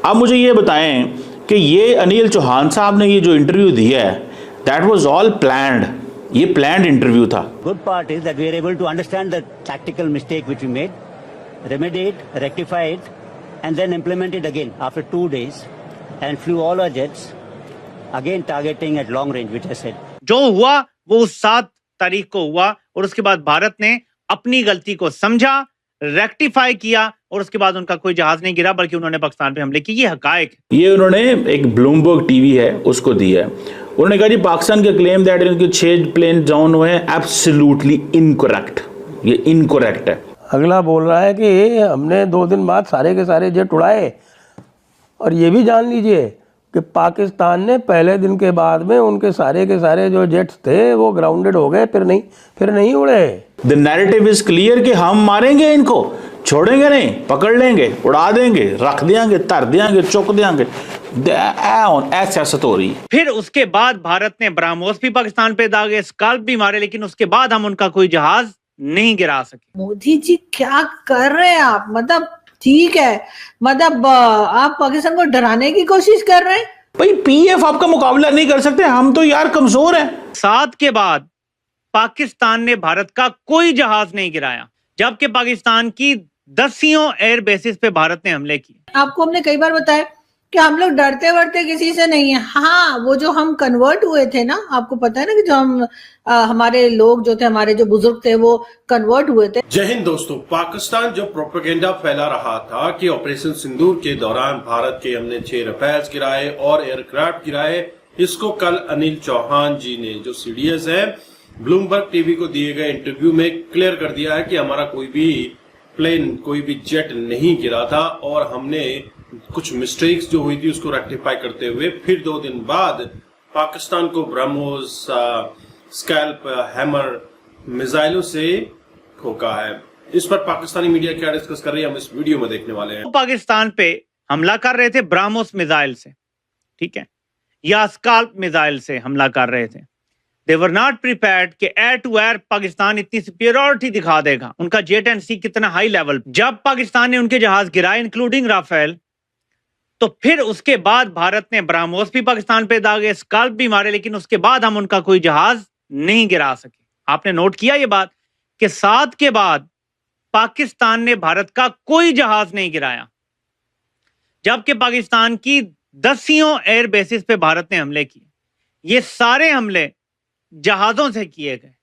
अब मुझे ये बताएं कि ये अनिल चौहान साहब ने ये जो इंटरव्यू दिया है, दैट वाज ऑल प्लान्ड, ये प्लान्ड इंटरव्यू था। Good part is that we are able to understand the tactical mistake which we made, remedy it, rectify it, and then implement it again after 2 days, and flew all our jets, again targeting at long range, which I said. जो हुआ वो 7 तारीख को हुआ और उसके बाद भारत ने अपनी गलती को समझा, रेक्टिफाई किया और उसके बाद उनका कोई जहाज नहीं गिरा बल्कि उन्होंने पाकिस्तान पे हमले किए। ये हकायक है। ये उन्होंने एक ब्लूमबर्ग टीवी है उसको दिया है। उन्होंने कहा जी पाकिस्तान के क्लेम दैट इनके 6 प्लेन डाउन हुए हैं एब्सोल्युटली इनकरेक्ट, ये इनकरेक्ट है। अगला बोल रहा है कि हमने 2 दिन बाद सारे के सारे जेट उड़ाए, और ये भी जान लीजिए कि पाकिस्तान ने पहले दिन के बाद में उनके सारे के सारे जो जेट्स थे वो ग्राउंडेड हो गए, फिर नहीं उड़े। द नैरेटिव इज क्लियर कि हम मारेंगे इनको, छोड़ेंगे नहीं, पकड़ लेंगे, उड़ा देंगे, रख देंगे, तर देंगे, चुक देंगे, ऐसा सतोरी। फिर उसके बाद भारत ने ब्रह्मोस भी पाकिस्तान पे दागे, स्कल्प भी मारे, लेकिन उसके बाद हम उनका कोई जहाज नहीं गिरा सके। मोदी जी क्या कर रहे हैं आप? मतलब ठीक है, मतलब आप पाकिस्तान को डराने की कोशिश कर रहे हैं। भाई पीएफ आपका मुकाबला नहीं कर सकते, हम तो यार कमजोर हैं। 7 के बाद पाकिस्तान ने भारत का कोई जहाज नहीं गिराया, जबकि पाकिस्तान की 10 एयर बेसिस पे भारत ने हमले किए। आपको हमने कई बार बताया कि हम लोग डरते वरते किसी से नहीं है। हाँ, वो जो हम कन्वर्ट हुए थे ना, आपको पता है ना कि जो हम हमारे लोग जो थे, हमारे जो बुजुर्ग थे, वो कन्वर्ट हुए थे। जय हिंद दोस्तों। पाकिस्तान जो प्रोपेगेंडा फैला रहा था कि ऑपरेशन सिंदूर के दौरान भारत के हमने 6 रफेल्स गिराए और एयरक्राफ्ट गिराए, इसको कल अनिल चौहान जी ने, जो सीडीएस है, ब्लूमबर्ग टीवी को दिए गए इंटरव्यू में क्लियर कर दिया है कि हमारा कोई भी प्लेन, कोई भी जेट नहीं गिरा था और हमने कुछ मिस्टेक्स जो हुई थी उसको रेक्टिफाई करते हुए फिर 2 दिन बाद पाकिस्तान को ब्रह्मोस, स्कैल्प, हैमर मिसाइलों से ठोका है। इस पर पाकिस्तानी मीडिया क्या डिस्कस कर रही है हम इस वीडियो में देखने वाले हैं। पाकिस्तान पे हमला कर रहे थे ब्रह्मोस मिसाइल से, ठीक है, या स्कैल्प मिसाइल से हमला कर रहे थे। दे वर नॉट प्रिपेयर्ड कि एयर टू एयर पाकिस्तान इतनी सुपीरियरिटी दिखा देगा, उनका जेट एंड सी कितना हाई लेवल। जब पाकिस्तान ने उनके जहाज गिराए इंक्लूडिंग राफेल, तो फिर उसके बाद भारत ने ब्रह्मोस भी पाकिस्तान पे दागे, स्कल्प भी मारे, लेकिन उसके बाद हम उनका कोई जहाज नहीं गिरा सके। आपने नोट किया ये बात कि 7 के बाद पाकिस्तान ने भारत का कोई जहाज नहीं गिराया, जबकि पाकिस्तान की 10 एयर बेसिस पे भारत ने हमले किए। ये सारे हमले जहाजों से किए गए,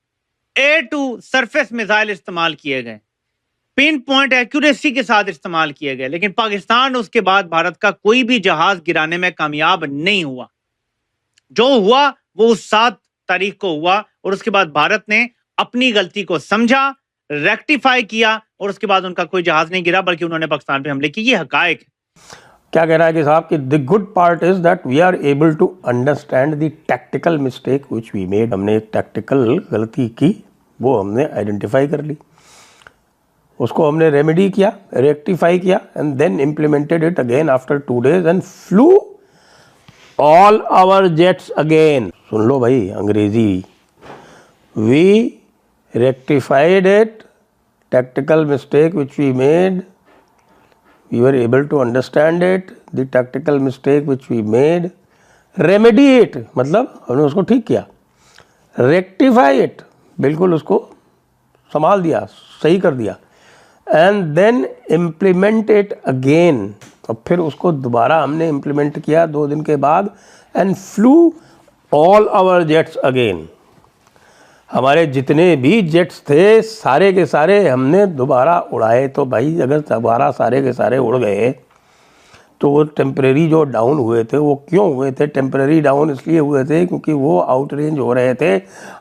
एयर टू सरफेस मिसाइल इस्तेमाल किए गए, पिन पॉइंट एक्यूरेसी के साथ इस्तेमाल किए गए, लेकिन पाकिस्तान उसके बाद भारत का कोई भी जहाज गिराने में कामयाब नहीं हुआ। जो हुआ वो 7 तारीख को हुआ और उसके बाद भारत ने अपनी गलती को समझा, रेक्टिफाई किया और उसके बाद उनका कोई जहाज नहीं गिरा बल्कि उन्होंने पाकिस्तान पे हमले किए। ये हकायक है। क्या कह रहा है कि साहब कि the good part is that we are able to understand the tactical mistake which we made. हमने एक टैक्टिकल गलती की, वो हमने आइडेंटिफाई कर ली, उसको हमने रेमेडी किया, रेक्टिफाई किया and then implemented it again after 2 days and flew all our jets again. सुन लो भाई अंग्रेजी, we rectified it, tactical mistake which we made, we were able to understand it, the tactical mistake which we made, remedy it, मतलब हमने उसको ठीक किया, rectify it, बिल्कुल उसको संभाल दिया, सही कर दिया, and then implement it again, और फिर उसको दोबारा हमने implement किया 2 दिन के बाद, and flew all our jets again। हमारे जितने भी जेट्स थे सारे के सारे हमने दोबारा उड़ाए। तो भाई अगर दोबारा सारे के सारे उड़ गए तो वो टेम्परेरी जो डाउन हुए थे वो क्यों हुए थे? टेम्परेरी डाउन इसलिए हुए थे क्योंकि वो आउट रेंज हो रहे थे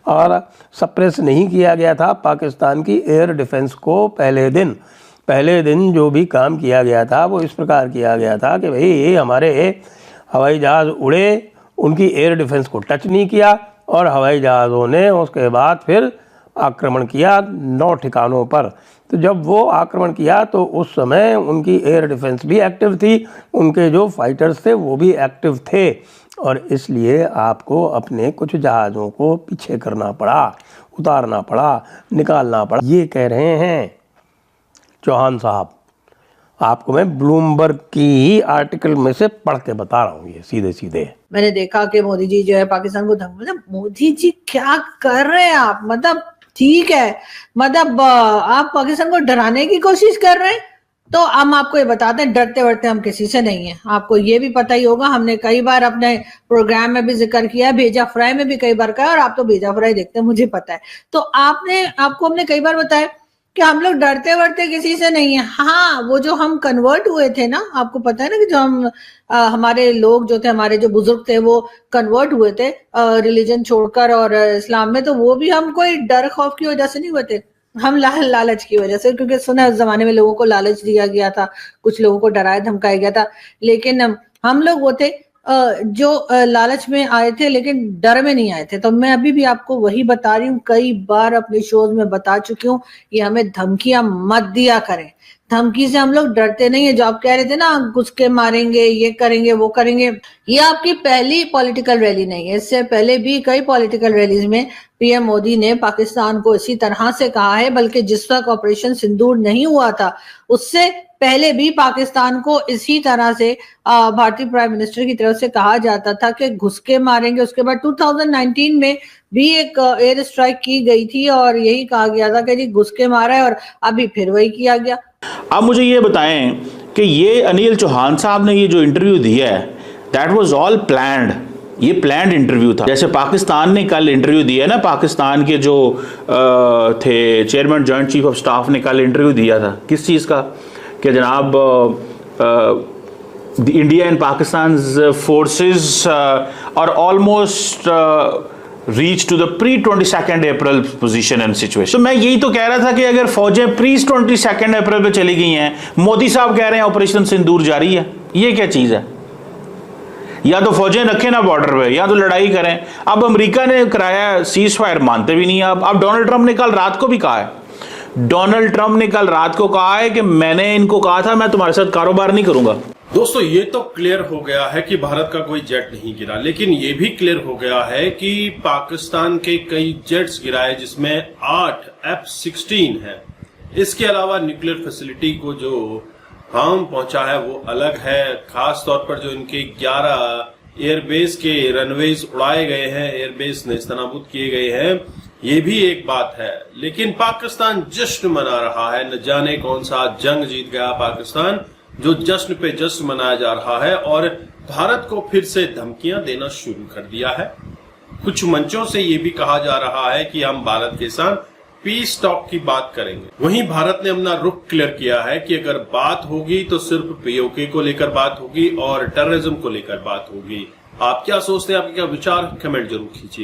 और सप्रेस नहीं किया गया था पाकिस्तान की एयर डिफेंस को। पहले दिन जो भी काम किया गया था वो इस प्रकार किया गया था कि भाई ये हमारे हवाई जहाज़ उड़े, उनकी एयर डिफेंस को टच नहीं किया और हवाई जहाज़ों ने उसके बाद फिर आक्रमण किया 9 ठिकानों पर। तो जब वो आक्रमण किया तो उस समय उनकी एयर डिफेंस भी एक्टिव थी, उनके जो फाइटर्स थे वो भी एक्टिव थे और इसलिए आपको अपने कुछ जहाज़ों को पीछे करना पड़ा, उतारना पड़ा, निकालना पड़ा। ये कह रहे हैं चौहान साहब। आपको मैं ब्लूमबर्ग की ही आर्टिकल में से पढ़ के बता रहा हूँ, ये सीधे सीधे। मैंने देखा कि मोदी जी जो है पाकिस्तान को मतलब मोदी जी क्या कर रहे हैं आप, मतलब ठीक है, मतलब आप पाकिस्तान को डराने की कोशिश कर रहे हैं। तो हम आपको ये बताते हैं, डरते वरते हम किसी से नहीं है। आपको ये भी पता ही होगा, हमने कई बार अपने प्रोग्राम में भी जिक्र किया है, भेजा फ्राई में भी कई बार कहा, और आप तो भेजा फ्राई देखते हैं, मुझे पता है। तो आपको हमने कई बार बताया कि हम लोग डरते वरते किसी से नहीं है। हाँ, वो जो हम कन्वर्ट हुए थे ना, आपको पता है ना कि जो हम हमारे लोग जो थे, हमारे जो बुजुर्ग थे, वो कन्वर्ट हुए थे रिलीजन छोड़कर और इस्लाम में, तो वो भी हम कोई डर खौफ की वजह से नहीं हुए थे, हम लालच की वजह से, क्योंकि सुना उस जमाने में लोगों को लालच दिया गया था, कुछ लोगों को डराया धमकाया गया था। लेकिन हम लोग वो थे जो लालच में आए थे लेकिन डर में नहीं आए थे। तो मैं अभी भी आपको वही बता रही हूँ, कई बार अपने शोज में बता चुकी हूँ, ये हमें धमकियां मत दिया करें। धमकी से हम लोग डरते नहीं है। जो आप कह रहे थे ना, घुस के मारेंगे, ये करेंगे, वो करेंगे, ये आपकी पहली पॉलिटिकल रैली नहीं है। इससे पहले भी कई पॉलिटिकल रैलीज में पीएम मोदी ने पाकिस्तान को इसी तरह से कहा है, बल्कि जिस वक्त ऑपरेशन सिंदूर नहीं हुआ था उससे पहले भी पाकिस्तान को इसी तरह से भारतीय प्राइम मिनिस्टर की तरफ से कहा जाता था कि घुस के मारेंगे। उसके बाद 2019 में भी एक एयर स्ट्राइक की गई थी और यही कहा गया था कि जी घुस के मारा है, और अभी फिर वही किया गया। अब मुझे ये बताएं कि ये अनिल चौहान साहब ने ये जो इंटरव्यू दिया है, दैट वाज ऑल प्लान्ड, ये प्लान्ड इंटरव्यू था। जैसे पाकिस्तान ने कल इंटरव्यू दिया ना, पाकिस्तान के जो थे chairman joint chief of staff ने कल इंटरव्यू दिया था, किस चीज़ का, कि जनाब India and Pakistan forces are almost reach to the pre 22 April position and situation. तो मैं यही तो कह रहा था कि अगर फौजें प्री 22 अप्रैल पे चली गई हैं, मोदी साहब कह रहे हैं ऑपरेशन सिंदूर जारी है, ये क्या चीज है? या तो फौजें रखें ना बॉर्डर पे, या तो लड़ाई करें। अब अमेरिका ने कराया सीज फायर, मानते भी नहीं है। अब डोनाल्ड ट्रंप ने कल रात को भी कहा है, डोनाल्ड ट्रंप ने कल रात को कहा है कि मैंने इनको कहा था मैं तुम्हारे साथ कारोबार नहीं करूंगा। दोस्तों, ये तो क्लियर हो गया है कि भारत का कोई जेट नहीं गिरा, लेकिन ये भी क्लियर हो गया है कि पाकिस्तान के कई जेट्स गिराए, जिसमें 8 F-16 है। इसके अलावा न्यूक्लियर फैसिलिटी को जो हार्म पहुंचा है वो अलग है। खास तौर पर जो इनके 11 एयरबेस के रनवेज उड़ाए गए हैं, एयरबेस नेस्तनाबूद किए गए हैं, ये भी एक बात है। लेकिन पाकिस्तान जश्न मना रहा है, न जाने कौन सा जंग जीत गया पाकिस्तान, जो जश्न पे जश्न मनाया जा रहा है, और भारत को फिर से धमकियां देना शुरू कर दिया है। कुछ मंचों से ये भी कहा जा रहा है कि हम भारत के साथ पीस टॉक की बात करेंगे। वहीं भारत ने अपना रुख क्लियर किया है कि अगर बात होगी तो सिर्फ पीओके को लेकर बात होगी और टेररिज्म को लेकर बात होगी। आप क्या सोचते हैं, आपके क्या विचार, कमेंट जरूर कीजिए।